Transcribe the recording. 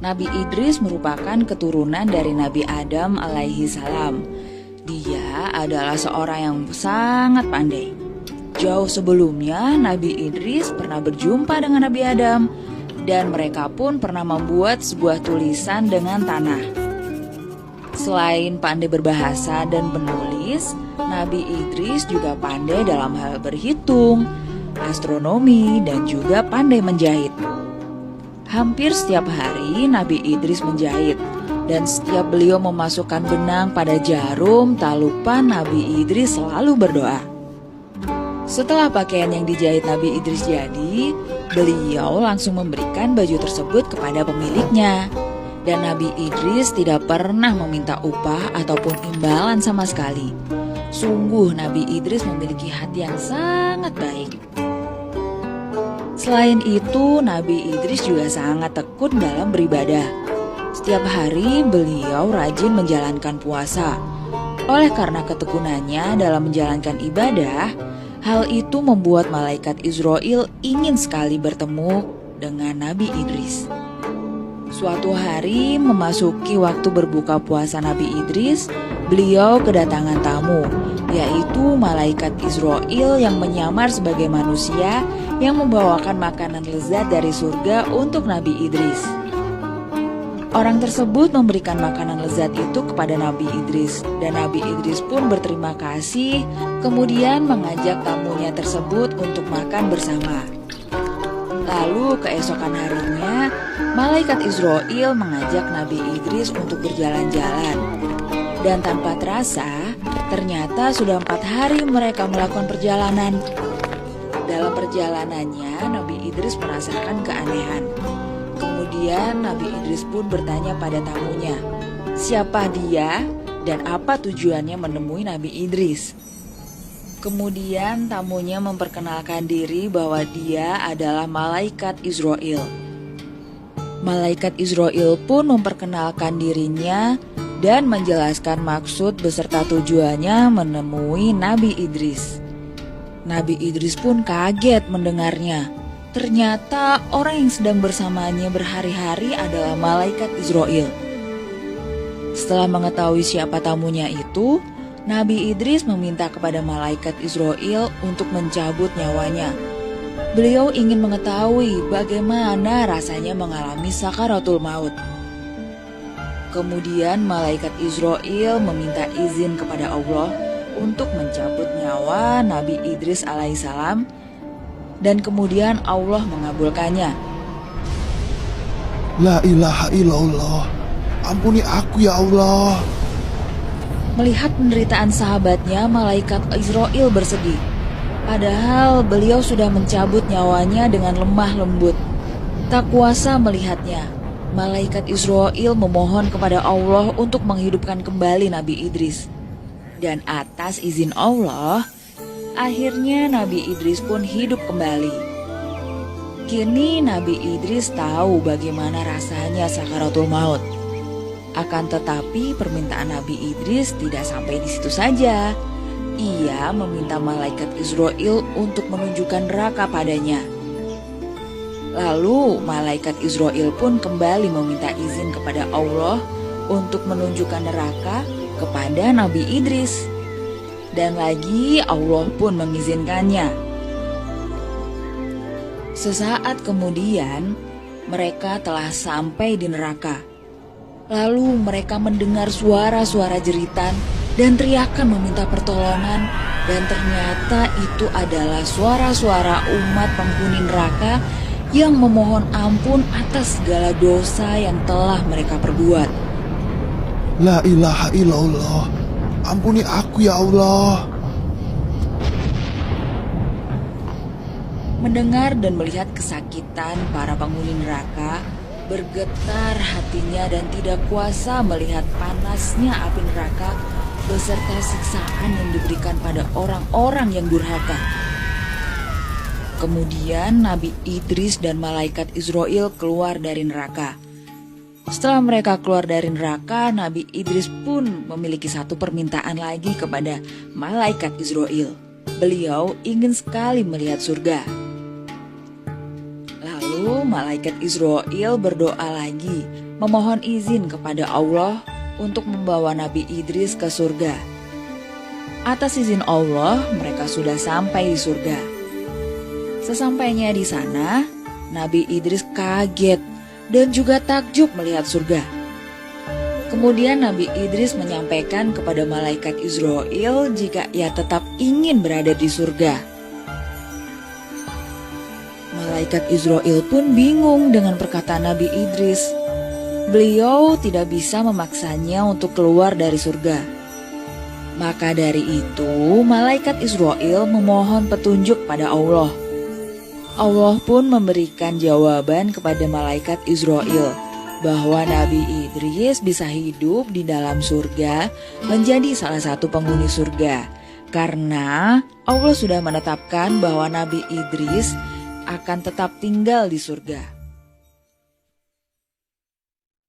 Nabi Idris merupakan keturunan dari Nabi Adam alaihi salam. Dia adalah seorang yang sangat pandai. Jauh sebelumnya, Nabi Idris pernah berjumpa dengan Nabi Adam, dan mereka pun pernah membuat sebuah tulisan dengan tanah. Selain pandai berbahasa dan menulis, Nabi Idris juga pandai dalam hal berhitung, astronomi, dan juga pandai menjahit. Hampir setiap hari Nabi Idris menjahit, dan setiap beliau memasukkan benang pada jarum, tak lupa Nabi Idris selalu berdoa. Setelah pakaian yang dijahit Nabi Idris jadi, beliau langsung memberikan baju tersebut kepada pemiliknya. Dan Nabi Idris tidak pernah meminta upah ataupun imbalan sama sekali. Sungguh Nabi Idris memiliki hati yang sangat baik. Selain itu, Nabi Idris juga sangat tekun dalam beribadah. Setiap hari beliau rajin menjalankan puasa. Oleh karena ketekunannya dalam menjalankan ibadah, hal itu membuat malaikat Israel ingin sekali bertemu dengan Nabi Idris. Suatu hari memasuki waktu berbuka puasa Nabi Idris, beliau kedatangan tamu, yaitu malaikat Israel yang menyamar sebagai manusia yang membawakan makanan lezat dari surga untuk Nabi Idris. Orang tersebut memberikan makanan lezat itu kepada Nabi Idris, dan Nabi Idris pun berterima kasih, kemudian mengajak tamunya tersebut untuk makan bersama. Lalu keesokan harinya, malaikat Israel mengajak Nabi Idris untuk berjalan-jalan. Dan tanpa terasa, ternyata sudah 4 hari mereka melakukan perjalanan. Dalam perjalanannya, Nabi Idris merasakan keanehan. Kemudian Nabi Idris pun bertanya pada tamunya, siapa dia dan apa tujuannya menemui Nabi Idris. Kemudian tamunya memperkenalkan diri bahwa dia adalah malaikat Israel. Malaikat Israel pun memperkenalkan dirinya dan menjelaskan maksud beserta tujuannya menemui Nabi Idris. Nabi Idris pun kaget mendengarnya. Ternyata orang yang sedang bersamanya berhari-hari adalah malaikat Israel. Setelah mengetahui siapa tamunya itu, Nabi Idris meminta kepada malaikat Israel untuk mencabut nyawanya. Beliau ingin mengetahui bagaimana rasanya mengalami sakaratul maut. Kemudian malaikat Israel meminta izin kepada Allah untuk mencabut nyawa Nabi Idris alaihissalam, dan kemudian Allah mengabulkannya. La ilaha illallah, ampuni aku ya Allah. Melihat penderitaan sahabatnya, malaikat Israel bersedih. Padahal beliau sudah mencabut nyawanya dengan lemah lembut. Tak kuasa melihatnya, malaikat Israel memohon kepada Allah untuk menghidupkan kembali Nabi Idris. Dan atas izin Allah, akhirnya Nabi Idris pun hidup kembali. Kini Nabi Idris tahu bagaimana rasanya sakaratul maut. Akan tetapi permintaan Nabi Idris tidak sampai di situ saja. Ia meminta malaikat Israel untuk menunjukkan neraka padanya. Lalu malaikat Israel pun kembali meminta izin kepada Allah untuk menunjukkan neraka kepada Nabi Idris. Dan lagi Allah pun mengizinkannya. Sesaat kemudian mereka telah sampai di neraka. Lalu mereka mendengar suara-suara jeritan dan teriakan meminta pertolongan, dan ternyata itu adalah suara-suara umat penghuni neraka yang memohon ampun atas segala dosa yang telah mereka perbuat. La ilaha illallah, ampuni aku ya Allah. Mendengar dan melihat kesakitan para penghuni neraka, bergetar hatinya dan tidak kuasa melihat panasnya api neraka beserta siksaan yang diberikan pada orang-orang yang durhaka. Kemudian Nabi Idris dan malaikat Israel keluar dari neraka. Setelah mereka keluar dari neraka, Nabi Idris pun memiliki satu permintaan lagi kepada malaikat Israel. Beliau ingin sekali melihat surga. Lalu itu, malaikat Israel berdoa lagi, memohon izin kepada Allah untuk membawa Nabi Idris ke surga. Atas izin Allah, mereka sudah sampai di surga. Sesampainya di sana, Nabi Idris kaget dan juga takjub melihat surga. Kemudian Nabi Idris menyampaikan kepada malaikat Israel jika ia tetap ingin berada di surga. Malaikat Israel pun bingung dengan perkataan Nabi Idris. Beliau tidak bisa memaksanya untuk keluar dari surga. Maka dari itu, malaikat Israel memohon petunjuk pada Allah. Allah pun memberikan jawaban kepada malaikat Israel bahwa Nabi Idris bisa hidup di dalam surga menjadi salah satu penghuni surga. Karena Allah sudah menetapkan bahwa Nabi Idris akan tetap tinggal di surga.